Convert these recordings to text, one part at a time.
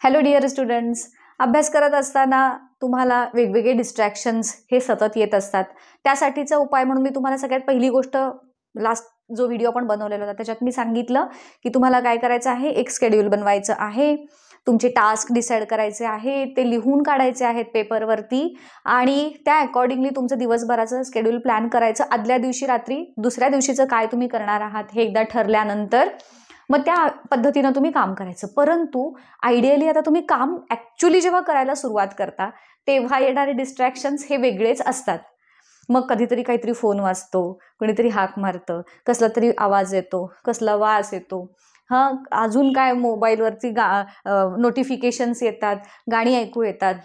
Hello dear students, अभ्यास करत असताना तुम्हाला वेगवेगळे डिस्ट्रॅक्शन्स हे सतत येत असतात. त्यासाठीचा उपाय म्हणून मी तुम्हाला सगळ्यात पहिली गोष्ट लास्ट जो व्हिडिओ आपण बनवलेला होता त्याच्यात मी सांगितलं की तुम्हाला काय करायचं आहे, एक शेड्यूल बनवायचं आहे, तुमचे टास्क डिसाईड करायचे आहे, ते लिहून काढायचे आहेत पेपरवरती आणि त्या अकॉर्डिंगली तुमचं दिवसभराचं शेड्यूल प्लॅन करायचं. आदल्या दिवशी रात्री दुसऱ्या दिवशीचं काय तुम्ही करणार आहात हे एकदा ठरल्यानंतर मग त्या पद्धतीनं तुम्ही काम करायचं. परंतु आयडियली आता तुम्ही काम ॲक्च्युली जेव्हा करायला सुरुवात करता तेव्हा येणारे डिस्ट्रॅक्शन्स हे वेगळेच असतात. मग कधीतरी काहीतरी फोन वाजतो, कोणीतरी हाक मारतं, कसला तरी आवाज येतो, कसला वास येतो, हां अजून काय मोबाईलवरती नोटिफिकेशन्स येतात, गाणी ऐकू येतात.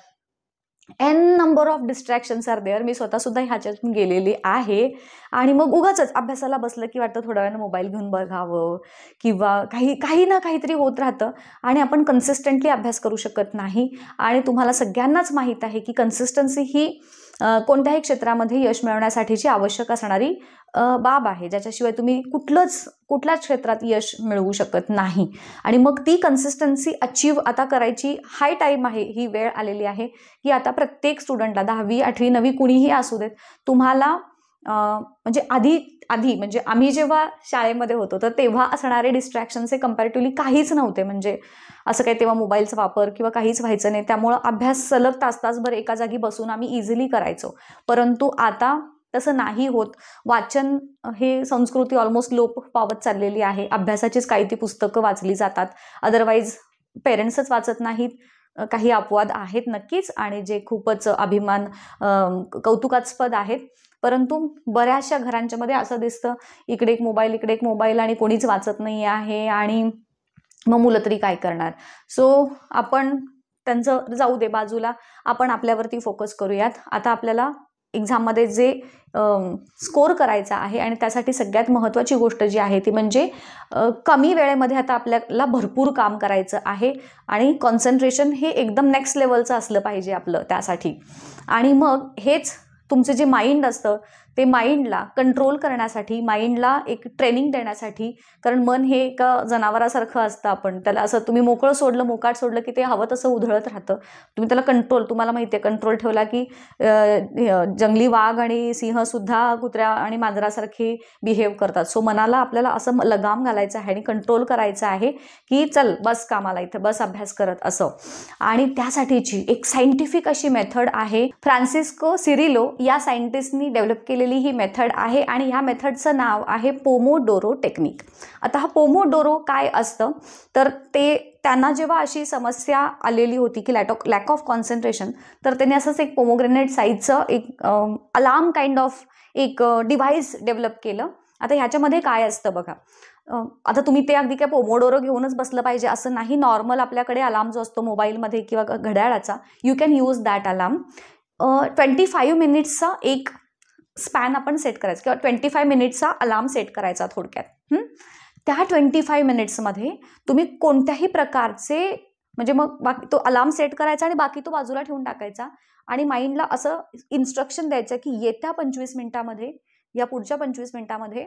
An number of distractions are there. मी स्वतःसुद्धा ह्याच्यातून गेलेली आहे. आणि मग उगाचच अभ्यासाला बसलं की वाटतं थोड्या वेळानं मोबाईल घेऊन बघावं किंवा काही ना काहीतरी होत राहतं आणि आपण कन्सिस्टंटली अभ्यास करू शकत नाही. आणि तुम्हाला सगळ्यांनाच माहीत आहे की कन्सिस्टन्सी ही कोणत्याही क्षेत्रामध्ये यश मिळवण्यासाठीची आवश्यक असणारी बाब आहे, ज्याच्याशिवाय तुम्ही कुठल्याच क्षेत्रात यश मिळवू शकत नाही. आणि मग ती कन्सिस्टन्सी अचीव आता करायची हाय टाईम आहे, ही वेळ आलेली आहे की आता प्रत्येक स्टुडंटला 10वी 8वी 9वी कुणीही असू देत, तुम्हाला म्हणजे आधी म्हणजे आम्ही जेव्हा शाळेमध्ये होतो तर तेव्हा असणारे डिस्ट्रॅक्शन्स हे कम्पॅरेटिव्हली काहीच नव्हते. म्हणजे असं काही तेव्हा मोबाईलचा वापर किंवा काहीच व्हायचं नाही, त्यामुळं अभ्यास सलग तासभर एका जागी बसून आम्ही इझिली करायचो. परंतु आता तसं नाही होत. वाचन हे संस्कृती ऑलमोस्ट लोप पावत चाललेली आहे. अभ्यासाचीच काही ती पुस्तकं वाचली जातात, अदरवाईज पेरेंट्सच वाचत नाहीत. काही अपवाद आहेत नक्कीच आणि जे खूपच कौतुकास्पद आहेत, परंतु बऱ्याचशा घरांच्या मध्ये असं दिसतं इकडे एक मोबाईल आणि कोणीच वाचत नाही आहे आणि मग मुलं तरी काय करणार. सो आपण त्यांचं जाऊ दे बाजूला, आपण आपल्यावरती फोकस करूयात. आता आपल्याला एक्झाममध्ये जे स्कोर करायचा आहे आणि त्यासाठी सगळ्यात महत्त्वाची गोष्ट जी आहे ती म्हणजे कमी वेळेमध्ये आता आपल्याला भरपूर काम करायचं आहे आणि कॉन्सन्ट्रेशन हे एकदम नेक्स्ट लेवलचं असलं पाहिजे आपलं त्यासाठी. आणि मग हेच तुमचं जे माइंड असतं ते माइंडला कंट्रोल करण्यासाठी, माइंडला एक ट्रेनिंग देण्यासाठी, कारण मन हे एका जनावरासारखं असतं. आपण त्याला असं तुम्ही मोकाट सोडलं की ते हवं तसं उधळत राहतं. तुम्ही त्याला तुम्हाला माहिती आहे कंट्रोल ठेवला की जंगली वाघ आणि सिंहसुद्धा कुत्र्या आणि मांजरासारखे बिहेव करतात. सो मनाला आपल्याला असं लगाम घालायचं आहे आणि कंट्रोल करायचं आहे की चल बस कामाला, इथं बस अभ्यास करत असं. आणि त्यासाठीची एक सायंटिफिक अशी मेथड आहे, फ्रान्सिस्को सिरिलो या सायंटिस्टनी डेव्हलप केलेली ही मेथड आहे आणि ह्या मेथडचं नाव आहे पोमोडोरो टेक्निक. आता हा पोमोडोरो काय असतं तर त्यांना जेव्हा अशी समस्या आलेली होती की लॅक ऑफ कॉन्सन्ट्रेशन, तर त्यांनी असंच एक पोमोग्रेनेट साईजचं एक अलार्म काइंड ऑफ एक डिव्हाइस डेव्हलप केलं. आता ह्याच्यामध्ये काय असतं बघा, आता तुम्ही ते अगदी काय पोमोडोरो घेऊनच बसलं पाहिजे असं नाही. नॉर्मल आपल्याकडे अलार्म जो असतो मोबाईलमध्ये किंवा घड्याळाचा, you can use that alarm. 25 मिनिट्सचा एक स्पॅन आपण सेट करायचा किंवा 25 मिनिट्सचा अलार्म सेट करायचा थोडक्यात. त्या 25 मिनिट्समध्ये तुम्ही कोणत्याही प्रकारचे म्हणजे मग बाकी तो अलार्म सेट करायचा आणि बाकी तो बाजूला ठेवून टाकायचा आणि माइंडला असं इन्स्ट्रक्शन द्यायचं की येत्या 25 मिनिटामध्ये, या पुढच्या 25 मिनिटामध्ये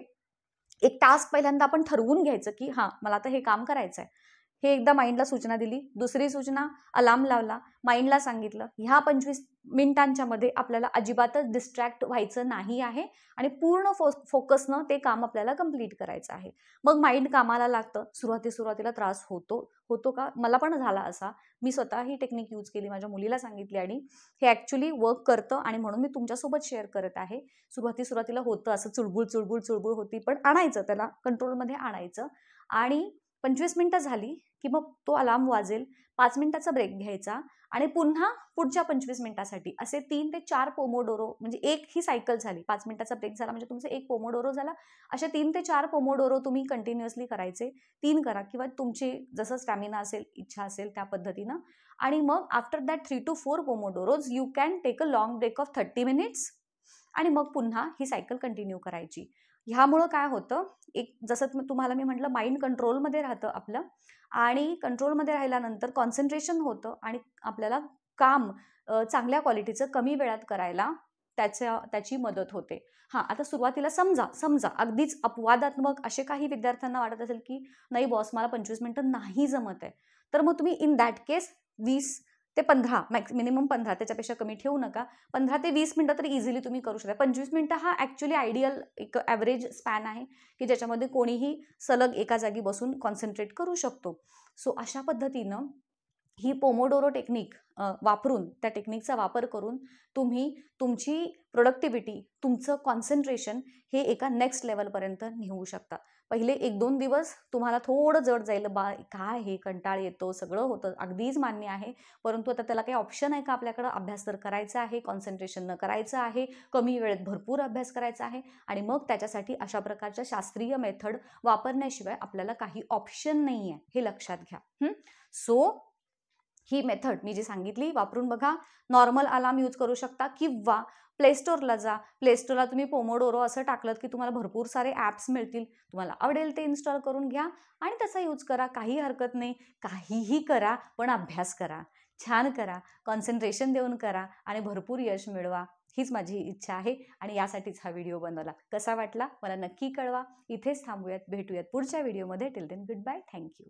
एक टास्क पहिल्यांदा आपण ठरवून घ्यायचं की हां मला आता हे काम करायचं आहे. हे एकदा माइंडला सूचना दिली. दुसरी सूचना अलार्म लावला, माइंडला सांगितलं ह्या 25 मिनिटांच्या मध्ये आपल्याला अजिबातच डिस्ट्रॅक्ट व्हायचं नाही आहे आणि पूर्ण फोकसनं ते काम आपल्याला कंप्लीट करायचं आहे. मग माइंड कामाला लागतं. सुरुवातीला त्रास होतो का? मला पण झाला असा. मी स्वतः ही टेक्निक यूज केली, माझ्या मुलीला सांगितली आणि हे ॲक्च्युली वर्क करतं आणि म्हणून मी तुमच्यासोबत शेअर करत आहे. सुरुवातीला होतं असं चुळबुळ होती, पण आणायचं, त्याला कंट्रोलमध्ये आणायचं. आणि 25 मिनिटं झाली की मग तो अलार्म वाजेल, 5 मिनिटाचा ब्रेक घ्यायचा आणि पुन्हा पुढच्या 25 मिनिटासाठी असे 3 ते 4 पोमोडोरो, म्हणजे एक ही सायकल झाली. 5 मिनिटाचा ब्रेक झाला म्हणजे तुमचं एक पोमोडोरो झाला. असे 3 ते 4 पोमोडोरो तुम्ही कंटिन्युअसली करायचे. 3 करा किंवा तुमची जसं स्टॅमिना असेल, इच्छा असेल त्या पद्धतीनं. आणि मग after that 3 to 4 pomodoros you can take a long break of 30 minutes आणि मग पुन्हा ही सायकल कंटिन्यू करायची. ह्यामुळं काय होतं, एक जसं तुम्हाला मी म्हटलं माइंड कंट्रोलमध्ये राहतं आपलं आणि कंट्रोलमध्ये राहिल्यानंतर कॉन्सन्ट्रेशन होतं आणि आपल्याला काम चांगल्या क्वालिटीचं कमी वेळात करायला त्याची मदत होते. हां, आता सुरुवातीला समजा अगदीच अपवादात्मक असे काही विद्यार्थ्यांना वाटत असेल की नाही बॉस मला 25 मिनिटं नाही जमत आहे, तर मग तुम्ही इन दॅट केस 20 ते 15 मिनिमम 15, त्याच्यापेक्षा कमी ठेवू नका. 15 ते 20 मिनिटं तरी इझिली तुम्ही करू शकता. 25 मिनिटं हा ॲक्च्युली आयडियल एक ॲव्हरेज स्पॅन आहे की ज्याच्यामध्ये कोणीही सलग एका जागी बसून कॉन्सन्ट्रेट करू शकतो. सो अशा पद्धतीनं ही पोमोडोरो टेक्निक वापरून, त्या टेक्निकचा वापर करून तुम्ही तुमची प्रोडक्टिव्हिटी, तुमचं कॉन्सन्ट्रेशन हे एका नेक्स्ट लेवलपर्यंत नेऊ शकता. पहिले 1-2 दिवस तुम्हाला थोडं जड जाईल, काय हे कंटाळ येतो, सगळं होतं, अगदीच मान्य आहे. परंतु आता त्याला काही ऑप्शन आहे का आपल्याकडं? अभ्यास तर करायचा आहे, कॉन्सन्ट्रेशन करायचं आहे, कमी वेळेत भरपूर अभ्यास करायचा आहे आणि मग त्याच्यासाठी अशा प्रकारच्या शास्त्रीय मेथड वापरण्याशिवाय आपल्याला काही ऑप्शन नाही आहे, हे लक्षात घ्या. सो ही मेथड मी जी सांगितली वापरून बघा. नॉर्मल अलार्म यूज करू शकता किंवा प्लेस्टोरला जा. प्लेस्टोरला तुम्ही पोमोडोरो असं टाकलं की तुम्हाला भरपूर सारे ॲप्स मिळतील. तुम्हाला आवडेल ते इन्स्टॉल करून घ्या आणि त्याचा यूज करा. काही हरकत नाही. काहीही करा, पण अभ्यास करा, छान करा, कॉन्सन्ट्रेशन देऊन करा आणि भरपूर यश मिळवा. हीच माझी इच्छा आहे आणि यासाठीच हा व्हिडिओ बनवला. कसा वाटला मला नक्की कळवा. इथेच थांबूयात, भेटूयात पुढच्या व्हिडिओमध्ये. Till then goodbye. Thank you.